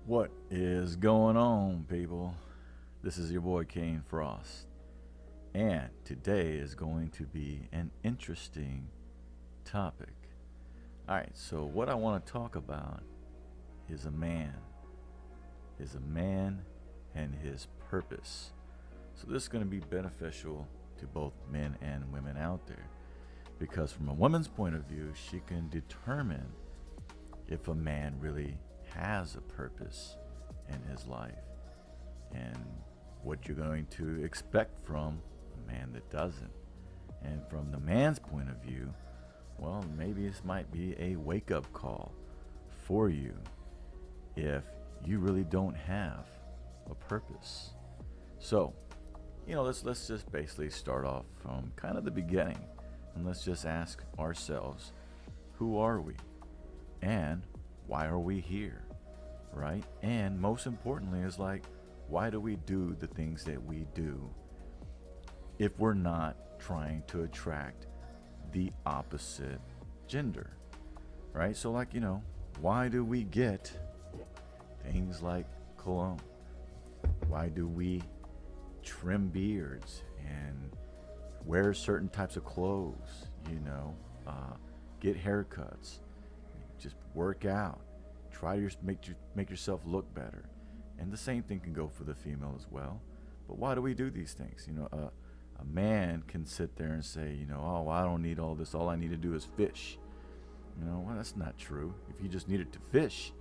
What is going on, people? This is your boy Kane Frost, and today is going to be an interesting topic. Alright, so what I want to talk about is a man. Is a man and his purpose. So this is going to be beneficial to both men and women out there. Because from a woman's point of view, she can determine if a man really has a purpose in his life and what you're going to expect from a man that doesn't. And from the man's point of view, well, maybe this might be a wake-up call for you if you really don't have a purpose. So, let's just basically start off from kind of the beginning, and let's just ask ourselves, who are we? And why are we here? Right? And most importantly is like, why do we do the things that we do if we're not trying to attract the opposite gender? Right? So why do we get things like cologne? Why do we trim beards and wear certain types of clothes? Get haircuts, just work out, try to make yourself look better. And the same thing can go for the female as well. But why do we do these things? A man can sit there and say, oh, I don't need all this. All I need to do is fish. Well, that's not true. If you just needed to fish,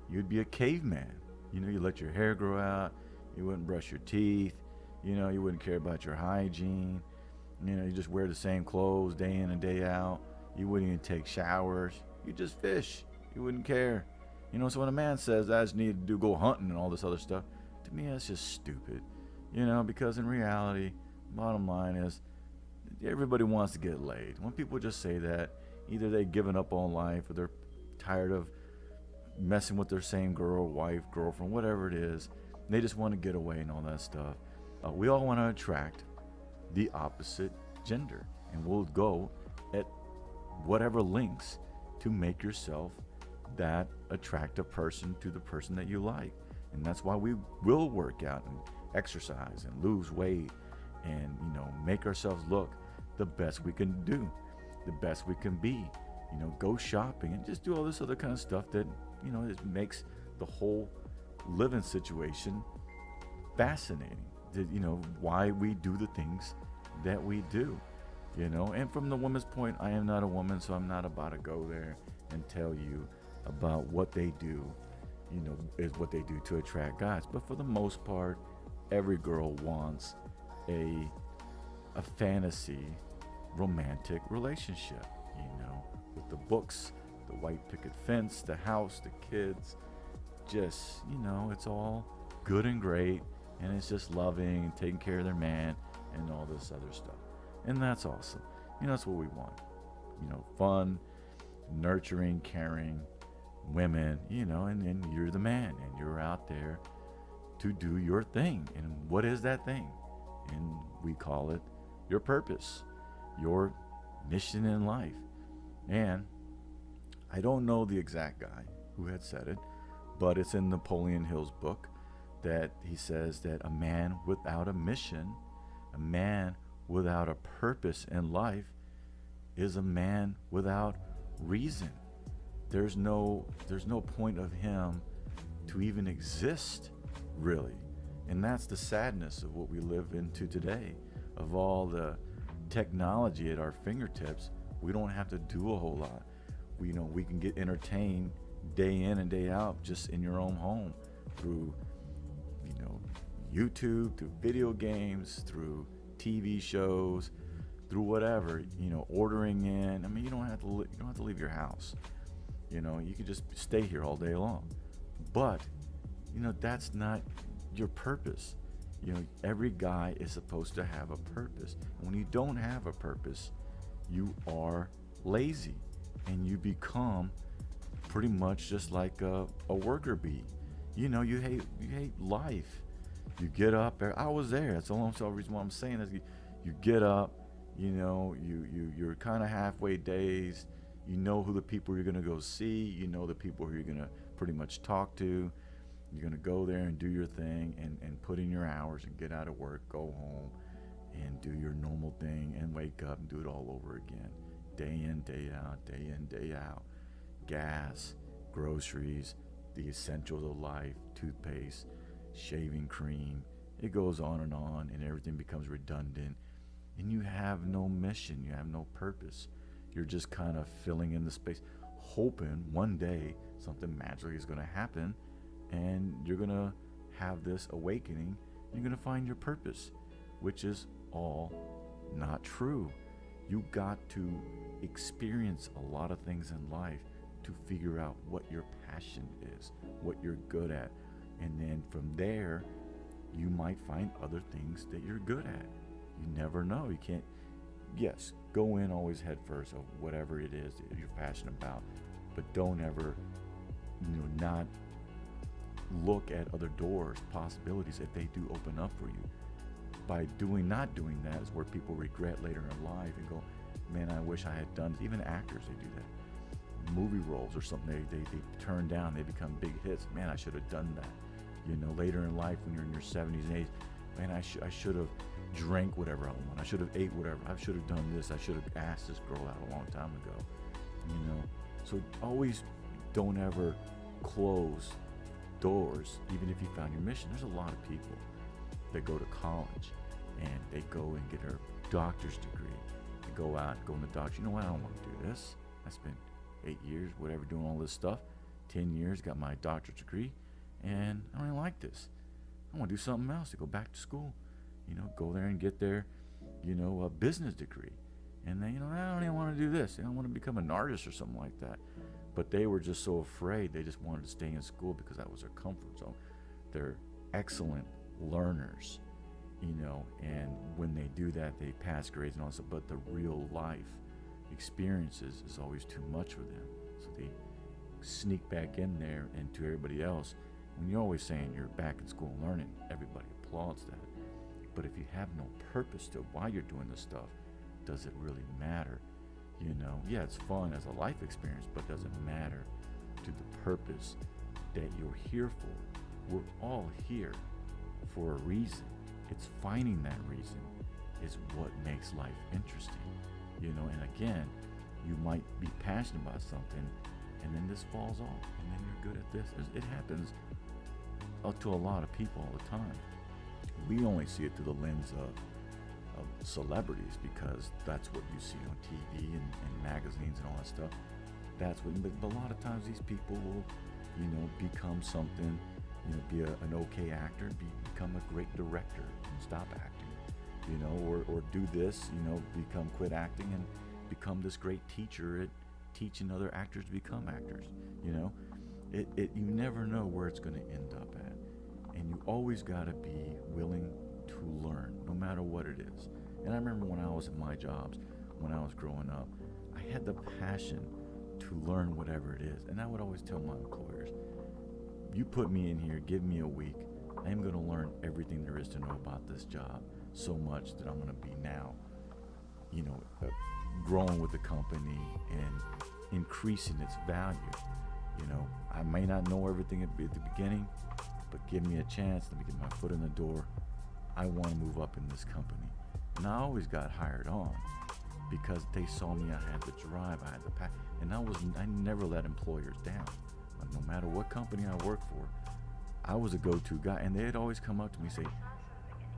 you'd be a caveman. You let your hair grow out. You wouldn't brush your teeth. You wouldn't care about your hygiene. You just wear the same clothes day in and day out. You wouldn't even take showers. You just fish. You wouldn't care. So when a man says, I just need to go hunting and all this other stuff, to me that's just stupid. Because in reality, bottom line is, everybody wants to get laid. When people just say that, either they've given up on life or they're tired of messing with their same girl, wife, girlfriend, whatever it is. They just want to get away and all that stuff. We all want to attract the opposite gender, and we'll go at whatever lengths to make yourself that attractive person to the person that you like. And that's why we will work out and exercise and lose weight and make ourselves look the best we can do, the best we can be. Go shopping and just do all this other kind of stuff that it makes the whole living situation fascinating. Why we do the things that we do. And from the woman's point, I am not a woman, so I'm not about to go there and tell you about what they do, is what they do to attract guys. But for the most part, every girl wants a fantasy romantic relationship, with the books, the white picket fence, the house, the kids, just, it's all good and great, and it's just loving and taking care of their man and all this other stuff. And that's awesome. That's what we want. Fun, nurturing, caring women, and then you're the man and you're out there to do your thing. And what is that thing? And we call it your purpose, your mission in life. And I don't know the exact guy who had said it, but it's in Napoleon Hill's book that he says that a man without a mission, a man without a purpose in life, is a man without reason. There's no point of him to even exist, really. And that's the sadness of what we live into today. Of all the technology at our fingertips, we don't have to do a whole lot. We can get entertained day in and day out just in your own home through YouTube, through video games, through TV shows, through whatever, ordering in. I mean, you don't have to leave your house. You can just stay here all day long. But that's not your purpose. Every guy is supposed to have a purpose. And when you don't have a purpose, you are lazy and you become pretty much just like a worker bee. You hate life. You get up. I was there. That's the only reason why I'm saying is you get up. You're kind of halfway dazed. You know who the people you're gonna go see. You know the people who you're gonna pretty much talk to. You're going to go there and do your thing and put in your hours and get out of work, go home and do your normal thing and wake up and do it all over again. Day in, day out, day in, day out. Gas, groceries, the essentials of life, toothpaste, shaving cream. It goes on, and everything becomes redundant. And you have no mission, you have no purpose. You're just kind of filling in the space, hoping one day something magically is going to happen and you're going to have this awakening. You're going to find your purpose, which is all not true. You got to experience a lot of things in life to figure out what your passion is, what you're good at. And then from there, you might find other things that you're good at. You never know. You can't, yes, go in always head first of whatever it is that you're passionate about, but don't ever, not look at other doors, possibilities that they do open up for you. By not doing that is where people regret later in life and go, man, I wish I had done this. Even actors, they do that. Movie roles or something they turn down, they become big hits. Man, I should have done that. Later in life when you're in your 70s and 80s, man, I should have drank whatever I want. I should have ate whatever. I should have done this. I should have asked this girl out a long time ago. So always don't ever close doors, even if you found your mission. There's a lot of people that go to college and they go and get their doctor's degree. They go out, go in the doctor. You know what? I don't want to do this. I spent 8 years, whatever, doing all this stuff. 10 years, got my doctor's degree, and I don't really like this. I want to do something else, to go back to school. Go there and get their, a business degree. And then, I don't even want to do this. I don't want to become an artist or something like that. But they were just so afraid. They just wanted to stay in school because that was their comfort zone. They're excellent learners, and when they do that, they pass grades and all that stuff. But the real life experiences is always too much for them. So they sneak back in there, and to everybody else, when you're always saying you're back in school and learning, everybody applauds that. But if you have no purpose to why you're doing this stuff, does it really matter? Yeah, it's fun as a life experience, but does it matter to the purpose that you're here for? We're all here for a reason. It's finding that reason is what makes life interesting. And again, you might be passionate about something, and then this falls off, and then you're good at this. It happens to a lot of people all the time. We only see it through the lens of celebrities because that's what you see on TV and magazines and all that stuff. But a lot of times these people will, become something, be an okay actor, become a great director and stop acting, or do this, quit acting and become this great teacher at teaching other actors to become actors. You never know where it's going to end up at. And you always got to be willing to learn, no matter what it is. And I remember when I was at my jobs, when I was growing up, I had the passion to learn whatever it is. And I would always tell my employers, you put me in here, give me a week, I am going to learn everything there is to know about this job, so much that I'm going to be now, growing with the company and increasing its value. I may not know everything at the beginning, but give me a chance, let me get my foot in the door. I want to move up in this company. And I always got hired on because they saw me, I had the drive, I had the passion, and I never let employers down. No matter what company I worked for, I was a go-to guy, and they'd always come up to me and say,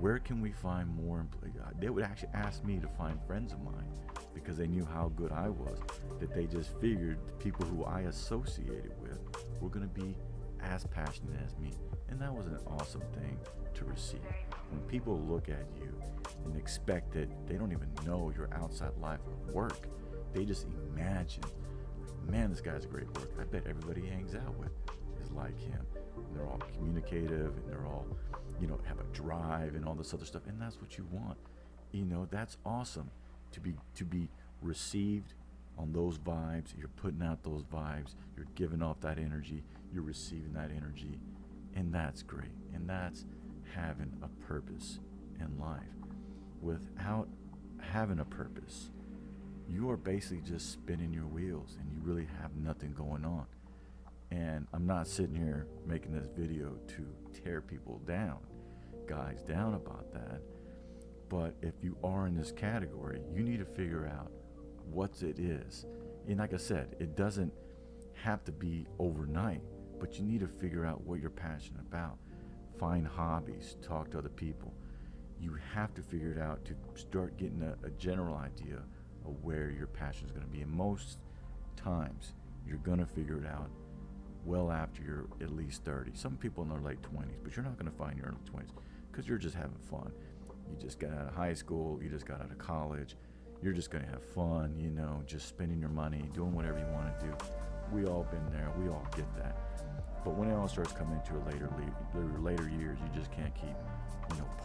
where can we find more employees? They would actually ask me to find friends of mine because they knew how good I was, that they just figured the people who I associated with were going to be as passionate as me. And that was an awesome thing to receive. When people look at you and expect that they don't even know your outside life of work, they just imagine, man, this guy's a great worker. I bet everybody he hangs out with is like him. And they're all communicative, and they're all, have a drive and all this other stuff. And that's what you want. That's awesome to be received on those vibes. You're putting out those vibes. You're giving off that energy. You're receiving that energy. And that's great. And that's having a purpose in life. Without having a purpose, you are basically just spinning your wheels and you really have nothing going on. And I'm not sitting here making this video to tear people down, guys down about that. But if you are in this category, you need to figure out what it is. And like I said, it doesn't have to be overnight, but you need to figure out what you're passionate about. Find hobbies, talk to other people. You have to figure it out to start getting a general idea of where your passion is going to be. And most times, you're going to figure it out well after you're at least 30. Some people in their late 20s, but you're not going to find your early 20s because you're just having fun. You just got out of high school, you just got out of college, you're just going to have fun, just spending your money, doing whatever you want to do. We all been there, we all get that. But when it all starts coming into your later years, you just can't keep,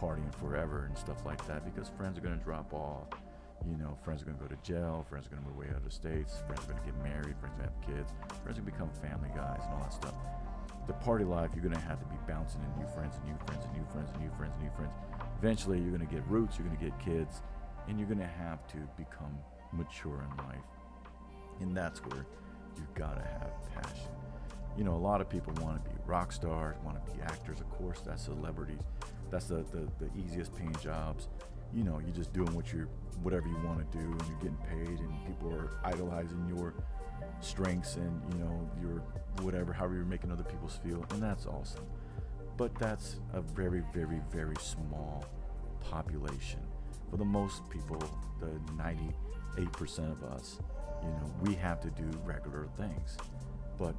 partying forever and stuff like that, because friends are going to drop off. Friends are going to go to jail, friends are going to move away out of the states, friends are going to get married, friends are going to have kids, friends are going to become family guys and all that stuff. The party life, you're going to have to be bouncing in new friends and new friends and new friends and new friends and new friends. Eventually, you're going to get roots, you're going to get kids, and you're going to have to become mature in life. And that's where you've got to have passion. A lot of people want to be rock stars, want to be actors, of course, that's celebrities. That's the easiest paying jobs. You're just doing whatever you want to do, and you're getting paid, and people are idolizing your strengths and, your whatever, however you're making other people feel, and that's awesome. But that's a very, very, very small population. For the most people, the 98% of us, we have to do regular things. But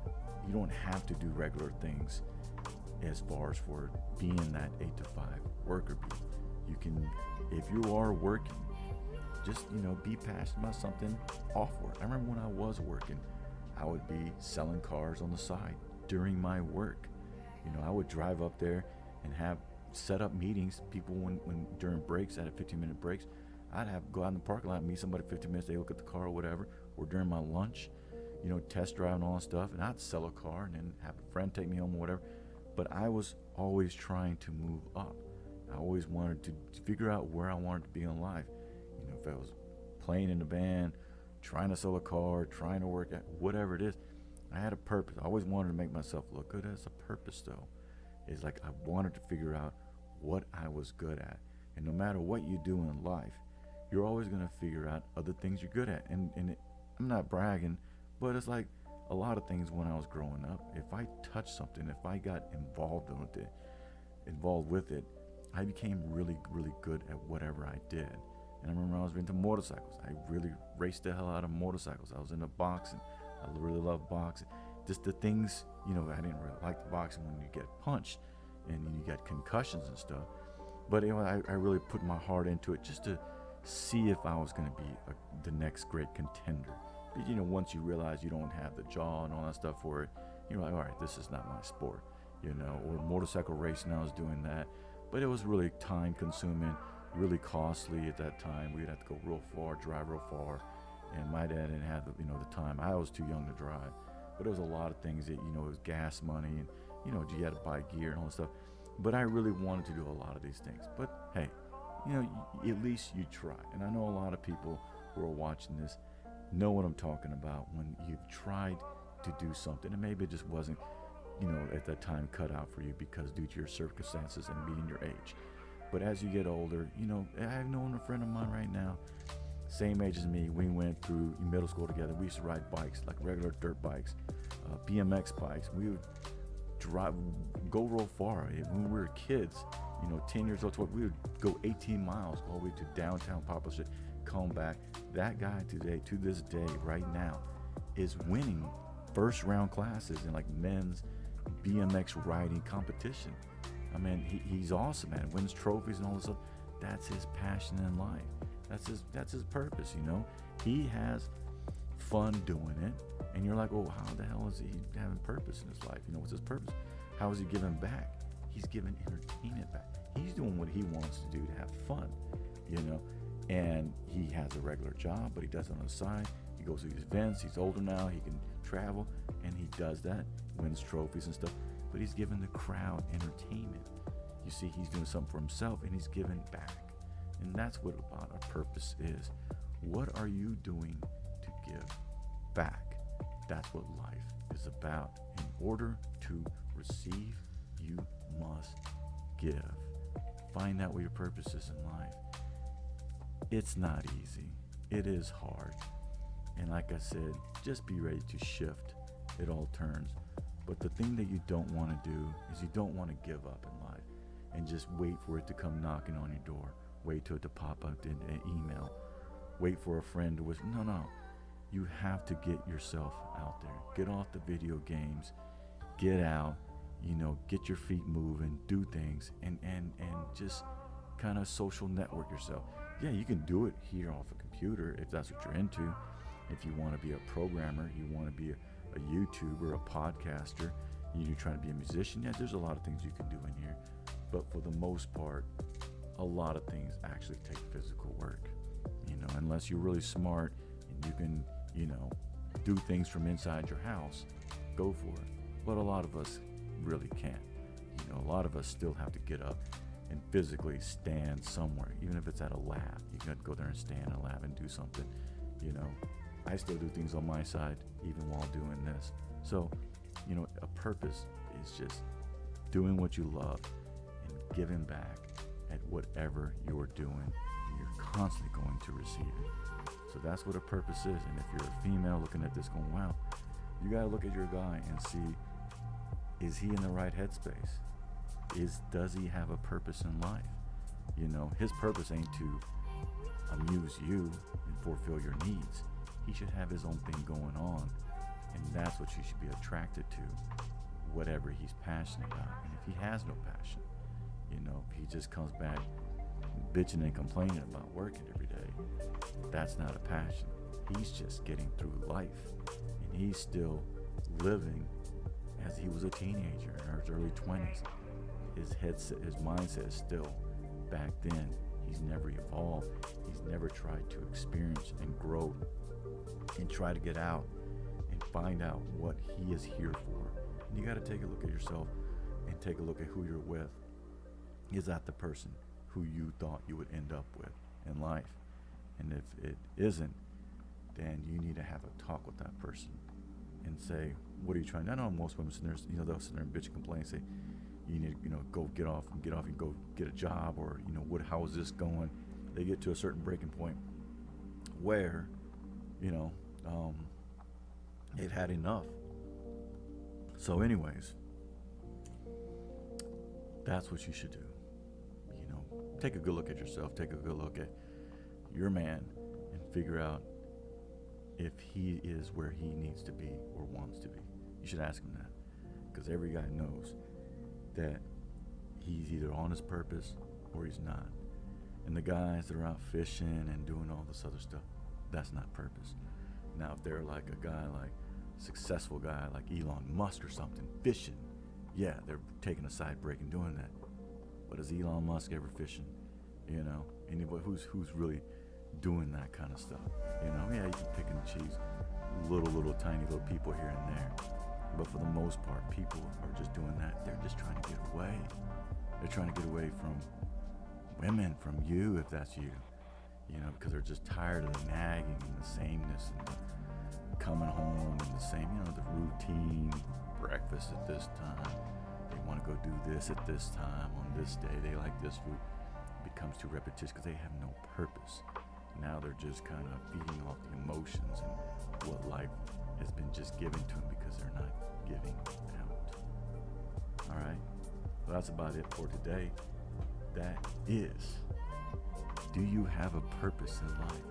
you don't have to do regular things as far as for being that 8 to 5 worker bee. You can, if you are working, just, be passionate about something off work. I remember when I was working, I would be selling cars on the side during my work. I would drive up there and have set up meetings. People, when during breaks, I had 15-minute breaks, I'd have go out in the parking lot, meet somebody 15 minutes, they look at the car or whatever, or during my lunch, test drive and all that stuff, and I'd sell a car and then have a friend take me home or whatever. But I was always trying to move up. I always wanted to figure out where I wanted to be in life. If I was playing in the band, trying to sell a car, trying to work at whatever it is, I had a purpose. I always wanted to make myself look good. As a purpose, though. It's like I wanted to figure out what I was good at. And no matter what you do in life, you're always going to figure out other things you're good at. And I'm not bragging, but it's like a lot of things when I was growing up, if I touched something, if I got involved with it, I became really, really good at whatever I did. And I remember I was into motorcycles. I really raced the hell out of motorcycles. I was into boxing. I really loved boxing. Just the things, I didn't really like the boxing when you get punched and you get concussions and stuff. But I really put my heart into it just to see if I was going to be the next great contender. But, once you realize you don't have the jaw and all that stuff for it, you're like, all right, this is not my sport, or motorcycle racing, I was doing that. But it was really time consuming, really costly at that time. We'd have to go real far, drive real far. And my dad didn't have the time. I was too young to drive. But there was a lot of things that, it was gas money and, you had to buy gear and all that stuff. But I really wanted to do a lot of these things. But hey, at least you try. And I know a lot of people who are watching this know what I'm talking about when you've tried to do something and maybe it just wasn't, at that time cut out for you because due to your circumstances and being your age. But as you get older, I've known a friend of mine right now, same age as me. We went through middle school together. We used to ride bikes, like regular dirt bikes, BMX bikes. We would go real far. When we were kids, 10 years old, 12, we would go 18 miles all the way to downtown Poplar Street, come back. That guy today, to this day, right now, is winning first round classes in like men's BMX riding competition. I mean, he's awesome, man. Wins trophies and all this stuff. That's his passion in life. That's his purpose, He has fun doing it. And you're like, oh, how the hell is he having purpose in his life? What's his purpose? How is he giving back? He's giving entertainment back. He's doing what he wants to do to have fun, And he has a regular job, but he does it on the side. He goes to these events. He's older now. He can travel, and he does that, wins trophies and stuff. But he's giving the crowd entertainment. You see, he's doing something for himself, and he's giving back. And that's what about a purpose is. What are you doing to give back? That's what life is about in order to receive, you must give. Find out what your purpose is in life. It's not easy. It is hard. And like I said, just be ready to shift. It all turns. But the thing that you don't want to do is you don't want to give up in life and just wait for it to come knocking on your door. Wait till it to pop up in an email. Wait for a friend to whisper. No. You have to get yourself out there. Get off the video games. Get out. Get your feet moving. Do things. And just kind of social network yourself. Yeah, you can do it here off a computer if that's what you're into. If you want to be a programmer, you want to be a YouTuber, a podcaster, you're trying to be a musician, yeah, there's a lot of things you can do in here. But for the most part, a lot of things actually take physical work. Unless you're really smart and you can, do things from inside your house, go for it. But a lot of us really can't. A lot of us still have to get up and physically stand somewhere, even if it's at a lab. You got to go there and stand in a lab and do something. I still do things on my side even while doing this. So, a purpose is just doing what you love and giving back at whatever you're doing. You're constantly going to receive it. So that's what a purpose is. And if you're a female looking at this going, wow, you got to look at your guy and see, is he in the right headspace? Does he have a purpose in life? His purpose ain't to amuse you and fulfill your needs. He should have his own thing going on, and that's what you should be attracted to, whatever he's passionate about. And if he has no passion, if he just comes back bitching and complaining about working every day, that's not a passion. He's just getting through life, and he's still living as he was a teenager in his early 20s. His mindset is still back then. He's never evolved. He's never tried to experience and grow and try to get out and find out what he is here for. And you got to take a look at yourself and take a look at who you're with. Is that the person who you thought you would end up with in life? And if it isn't, then you need to have a talk with that person and say, what are you trying? I know most women sit there, they'll sit there and bitch and complain and say, you need to, go get off and go get a job, or, how is this going? They get to a certain breaking point where, they've had enough. So anyways, that's what you should do. Take a good look at yourself, take a good look at your man, and figure out if he is where he needs to be or wants to be. You should ask him that, because every guy knows that he's either on his purpose or he's not. And the guys that are out fishing and doing all this other stuff, that's not purpose. Now, if they're like a guy, like a successful guy like Elon Musk or something, fishing, yeah, they're taking a side break and doing that. But is Elon Musk ever fishing? Anybody who's really doing that kind of stuff? Yeah, you can pick and choose little tiny little people here and there. But for the most part, people are just doing that. They're just trying to get away. They're trying to get away from women, from you, if that's you. Because they're just tired of the nagging and the sameness and the coming home and the same, the routine, breakfast at this time. They want to go do this at this time on this day. They like this food. It becomes too repetitious because they have no purpose. Now they're just kind of feeding off the emotions and what life has been just given to them because they're not giving out. All right. Well, that's about it for today. That is, do you have a purpose in life?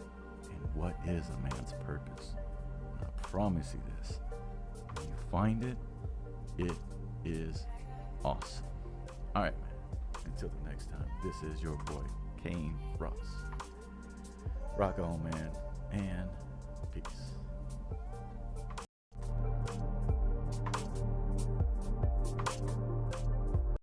And what is a man's purpose? And I promise you this, when you find it, it is awesome. All right, man. Until the next time, this is your boy, Kayne Frost. Rock on, man, and peace.